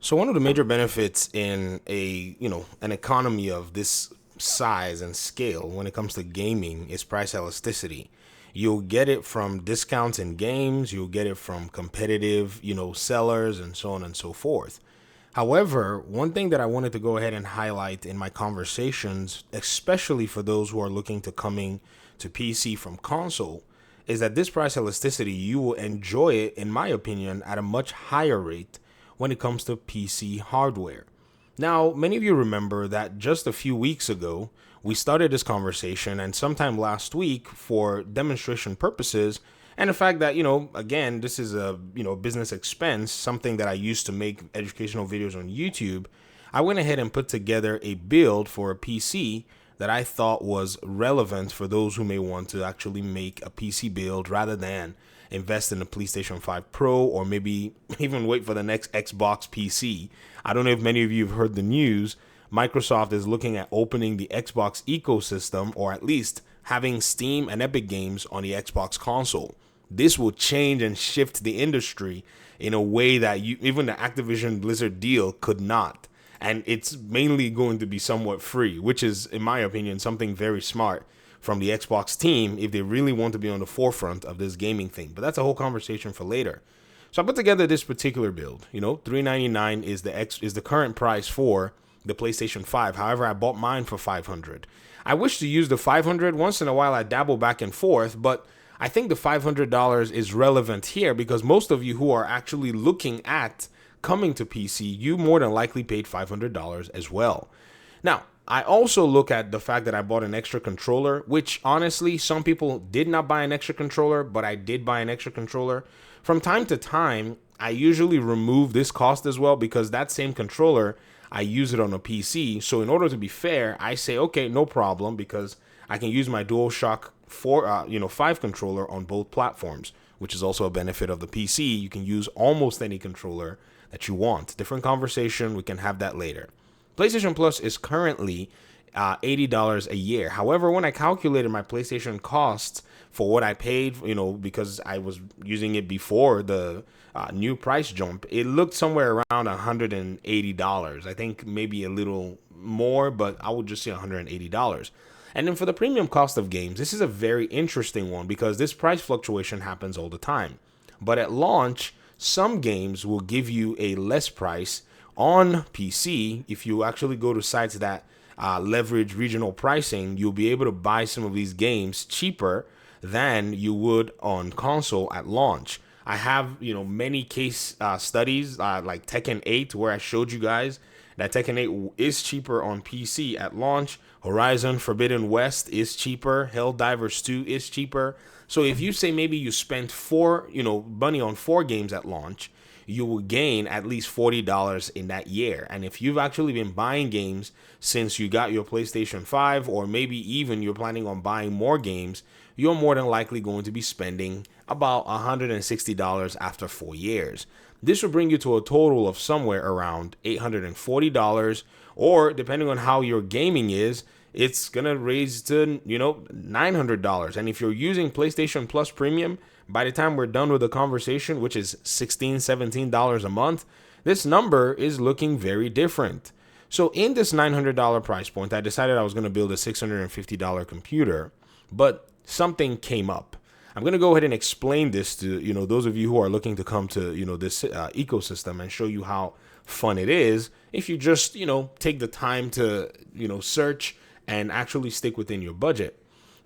So one of the major benefits in an economy of this size and scale when it comes to gaming is price elasticity. You'll get it from discounts in games, you'll get it from competitive, sellers and so on and so forth. However, one thing that I wanted to go ahead and highlight in my conversations, especially for those who are looking to coming to PC from console, is that this price elasticity, you will enjoy it, in my opinion, at a much higher rate when it comes to PC hardware. Now, many of you remember that just a few weeks ago, we started this conversation, and sometime last week, for demonstration purposes, and the fact that, again, this is a, business expense, something that I used to make educational videos on YouTube, I went ahead and put together a build for a PC that I thought was relevant for those who may want to actually make a PC build rather than invest in the PlayStation 5 Pro or maybe even wait for the next Xbox PC. I don't know if many of you have heard the news. Microsoft is looking at opening the Xbox ecosystem, or at least having Steam and Epic Games on the Xbox console. This will change and shift the industry in a way that even the Activision Blizzard deal could not. And it's mainly going to be somewhat free, which is, in my opinion, something very smart from the Xbox team if they really want to be on the forefront of this gaming thing. But that's a whole conversation for later. So I put together this particular build. $399 is the current price for the PlayStation 5. However, I bought mine for $500. I wish to use the $500. Once in a while I dabble back and forth, but I think the $500 is relevant here because most of you who are actually looking at coming to PC, you more than likely paid $500 as well. Now, I also look at the fact that I bought an extra controller, which honestly, some people did not buy an extra controller, but I did buy an extra controller. From time to time, I usually remove this cost as well because that same controller, I use it on a PC. So in order to be fair, I say, okay, no problem, because I can use my DualShock 5 controller on both platforms, which is also a benefit of the PC. You can use almost any controller that you want. Different conversation, we can have that later. PlayStation Plus is currently $80 a year. However, when I calculated my PlayStation costs for what I paid, because I was using it before the new price jump, it looked somewhere around $180. I think maybe a little more, but I would just say $180. And then for the premium cost of games, this is a very interesting one because this price fluctuation happens all the time. But at launch, some games will give you a less price on PC. If you actually go to sites that leverage regional pricing, you'll be able to buy some of these games cheaper than you would on console at launch. I have, many case studies like Tekken 8 where I showed you guys that Tekken 8 is cheaper on PC at launch. Horizon Forbidden West is cheaper. Helldivers 2 is cheaper. So if you say maybe you spent money on 4 games at launch, you will gain at least $40 in that year. And if you've actually been buying games since you got your PlayStation 5, or maybe even you're planning on buying more games, you're more than likely going to be spending about $160 after 4 years. This will bring you to a total of somewhere around $840, or depending on how your gaming is, it's going to raise to, $900. And if you're using PlayStation Plus Premium, by the time we're done with the conversation, which is $16, $17 a month, this number is looking very different. So in this $900 price point, I decided I was going to build a $650 computer, but something came up. I'm going to go ahead and explain this to, those of you who are looking to come to, this ecosystem, and show you how fun it is if you just, take the time to, search and actually stick within your budget.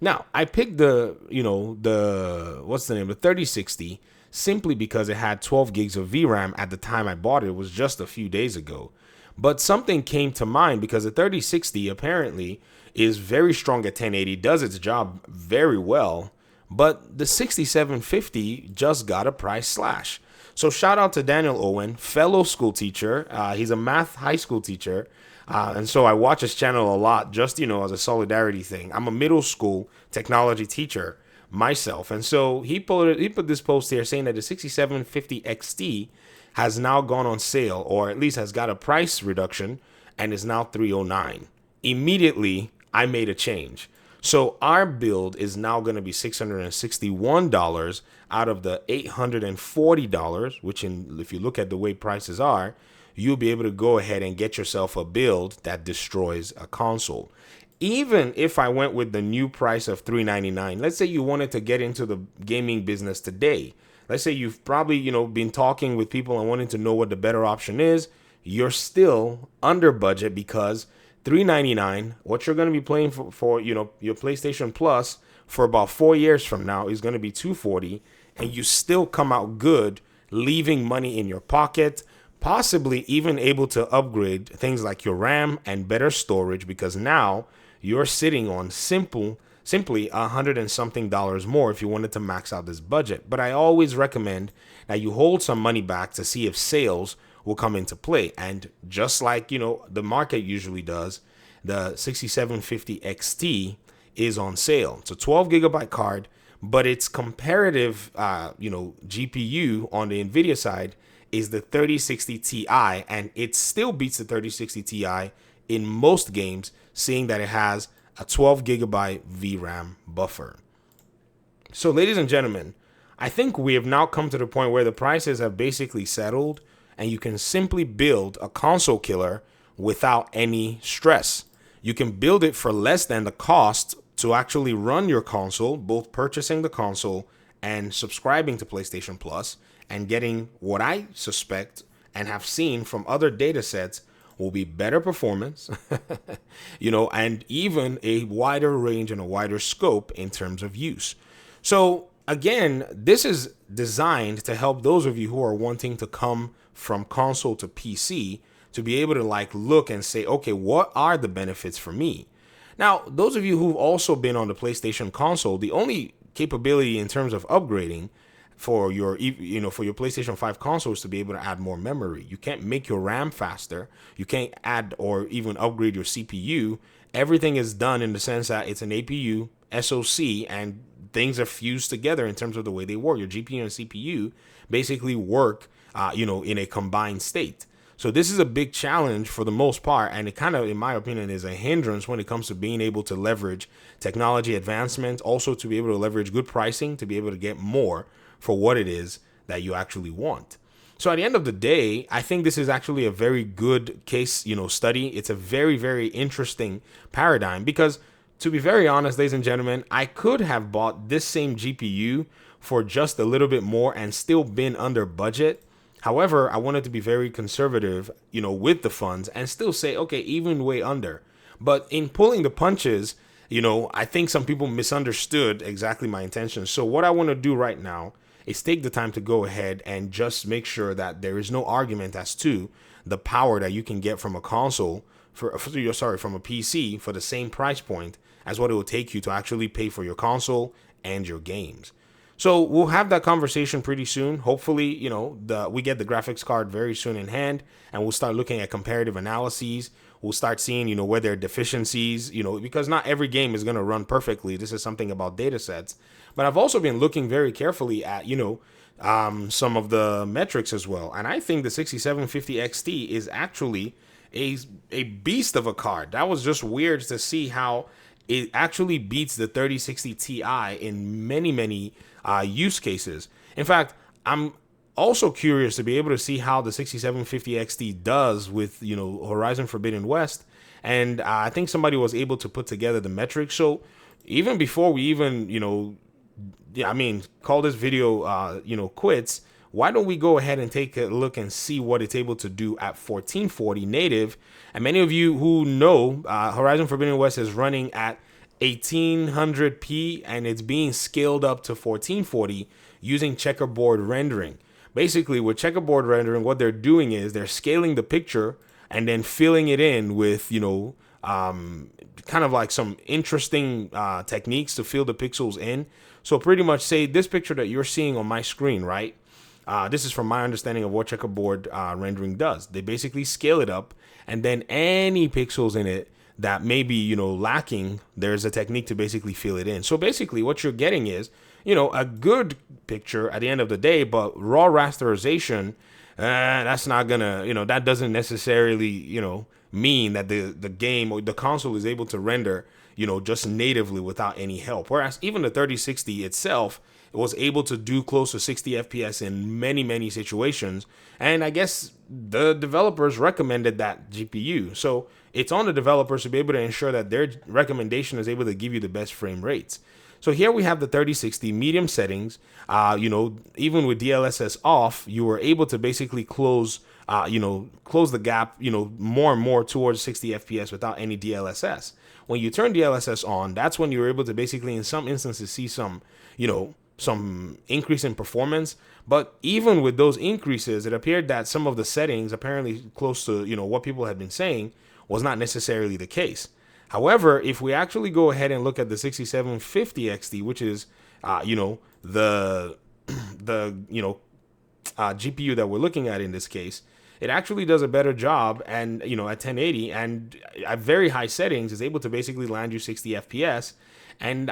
Now, I picked the 3060, simply because it had 12 gigs of VRAM at the time I bought it. It was just a few days ago. But something came to mind because the 3060 apparently is very strong at 1080, does its job very well, but the 6750 just got a price slash. So shout out to Daniel Owen, fellow school teacher. He's a math high school teacher. And so I watch his channel a lot, just, as a solidarity thing. I'm a middle school technology teacher myself. And so he put this post here saying that the 6750 XT has now gone on sale, or at least has got a price reduction, and is now $309. Immediately, I made a change. So our build is now going to be $661 out of the $840, which if you look at the way prices are, you'll be able to go ahead and get yourself a build that destroys a console. Even if I went with the new price of $399, let's say you wanted to get into the gaming business today. Let's say you've probably, been talking with people and wanting to know what the better option is. You're still under budget because $399, what you're going to be playing for your PlayStation Plus for about 4 years from now is going to be $240, and you still come out good, leaving money in your pocket, possibly even able to upgrade things like your RAM and better storage, because now you're sitting on simply $100 and something more if you wanted to max out this budget. But I always recommend that you hold some money back to see if sales will come into play. And just like, the market usually does, the 6750 XT is on sale. It's a 12 gigabyte card, but its comparative, GPU on the NVIDIA side is the 3060 Ti, and it still beats the 3060 Ti in most games, seeing that it has a 12 gigabyte VRAM buffer. So, ladies and gentlemen, I think we have now come to the point where the prices have basically settled, and you can simply build a console killer without any stress. You can build it for less than the cost to actually run your console, both purchasing the console and subscribing to PlayStation Plus, and getting what I suspect and have seen from other data sets will be better performance, and even a wider range and a wider scope in terms of use. So again, this is designed to help those of you who are wanting to come from console to PC to be able to look and say, okay, what are the benefits for me? Now, those of you who've also been on the PlayStation console, the only capability in terms of upgrading for your PlayStation 5 console is to be able to add more memory. You can't make your RAM faster. You can't add or even upgrade your CPU. Everything is done in the sense that it's an APU, SoC, and things are fused together in terms of the way they work. Your GPU and CPU basically work, in a combined state. So this is a big challenge for the most part, and it kind of, in my opinion, is a hindrance when it comes to being able to leverage technology advancement, also to be able to leverage good pricing, to be able to get more for what it is that you actually want. So at the end of the day, I think this is actually a very good case, study. It's a very, very interesting paradigm because, to be very honest, ladies and gentlemen, I could have bought this same GPU for just a little bit more and still been under budget. However, I wanted to be very conservative, with the funds and still say, okay, even way under. But in pulling the punches, I think some people misunderstood exactly my intentions. So what I want to do right now is take the time to go ahead and just make sure that there is no argument as to the power that you can get from a console from a PC for the same price point as what it will take you to actually pay for your console and your games. So we'll have that conversation pretty soon. Hopefully, we get the graphics card very soon in hand, and we'll start looking at comparative analyses. We'll start seeing, where there are deficiencies, because not every game is going to run perfectly. This is something about data sets. But I've also been looking very carefully at, some of the metrics as well. And I think the 6750 XT is actually a beast of a card. That was just weird to see how it actually beats the 3060 Ti in many, many use cases. In fact, I'm also curious to be able to see how the 6750 XT does with, Horizon Forbidden West. And I think somebody was able to put together the metrics. So even before we even, call this video, quits, why don't we go ahead and take a look and see what it's able to do at 1440 native? And many of you who know, Horizon Forbidden West is running at 1800p and it's being scaled up to 1440 using checkerboard rendering. Basically, with checkerboard rendering, what they're doing is they're scaling the picture and then filling it in with, kind of like some interesting techniques to fill the pixels in. So pretty much say this picture that you're seeing on my screen, right? This is from my understanding of what checkerboard rendering does. They basically scale it up, and then any pixels in it that may be, lacking, there's a technique to basically fill it in. So basically what you're getting is, a good picture at the end of the day, but raw rasterization, that's not gonna, that doesn't necessarily, mean that the game or the console is able to render, just natively without any help. Whereas even the 3060 itself, was able to do close to 60 FPS in many situations. And I guess the developers recommended that GPU. So it's on the developers to be able to ensure that their recommendation is able to give you the best frame rates. So here we have the 3060 medium settings. Even with DLSS off, you were able to basically close the gap, more and more towards 60 FPS without any DLSS. When you turn DLSS on, that's when you're able to basically, in some instances, see some increase in performance. But even with those increases, it appeared that some of the settings, apparently close to, what people had been saying, was not necessarily the case. However, if we actually go ahead and look at the 6750 XT, which is, the GPU that we're looking at in this case, it actually does a better job, and at 1080 and at very high settings is able to basically land you 60 FPS. And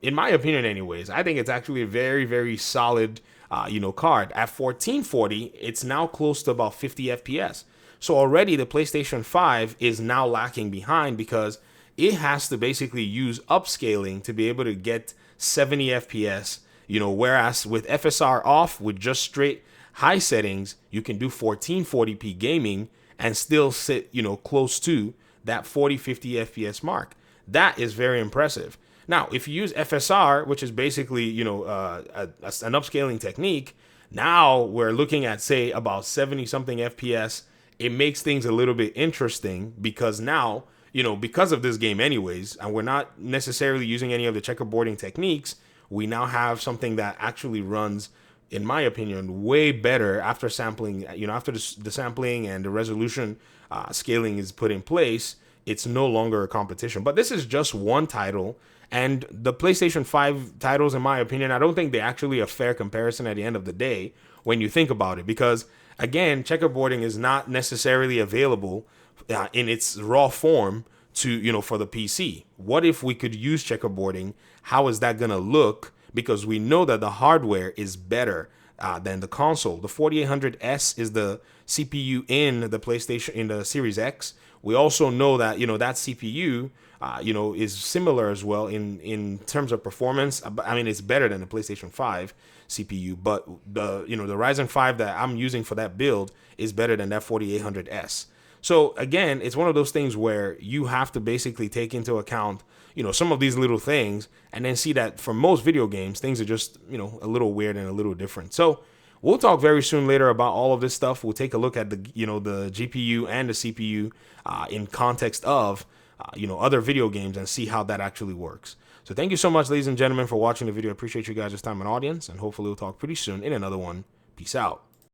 in my opinion anyways, I think it's actually a very, very solid card. At 1440, it's now close to about 50 FPS. So already the PlayStation 5 is now lacking behind because it has to basically use upscaling to be able to get 70 FPS, whereas with FSR off, with just straight high settings, you can do 1440p gaming and still sit, close to that 40-50 FPS mark. That is very impressive. Now, if you use FSR, which is basically, an upscaling technique, now we're looking at, say, about 70 something FPS. It makes things a little bit interesting because now, because of this game anyways, and we're not necessarily using any of the checkerboarding techniques, we now have something that actually runs, in my opinion, way better after sampling, after the sampling and the resolution scaling is put in place. It's no longer a competition. But this is just one title. And the PlayStation 5 titles, in my opinion, I don't think they're actually a fair comparison at the end of the day when you think about it. Because, again, checkerboarding is not necessarily available in its raw form to, for the PC. What if we could use checkerboarding? How is that going to look? Because we know that the hardware is better than the console. The 4800S is the CPU in the PlayStation, in the Series X. We also know that, that CPU, is similar as well in terms of performance. I mean, it's better than the PlayStation 5 CPU, but the Ryzen 5 that I'm using for that build is better than that 4800S. So again, it's one of those things where you have to basically take into account, some of these little things and then see that for most video games, things are just, a little weird and a little different. So we'll talk very soon later about all of this stuff. We'll take a look at the GPU and the CPU in context of, other video games and see how that actually works. So thank you so much, ladies and gentlemen, for watching the video. I appreciate you guys' time and audience, and hopefully we'll talk pretty soon in another one. Peace out.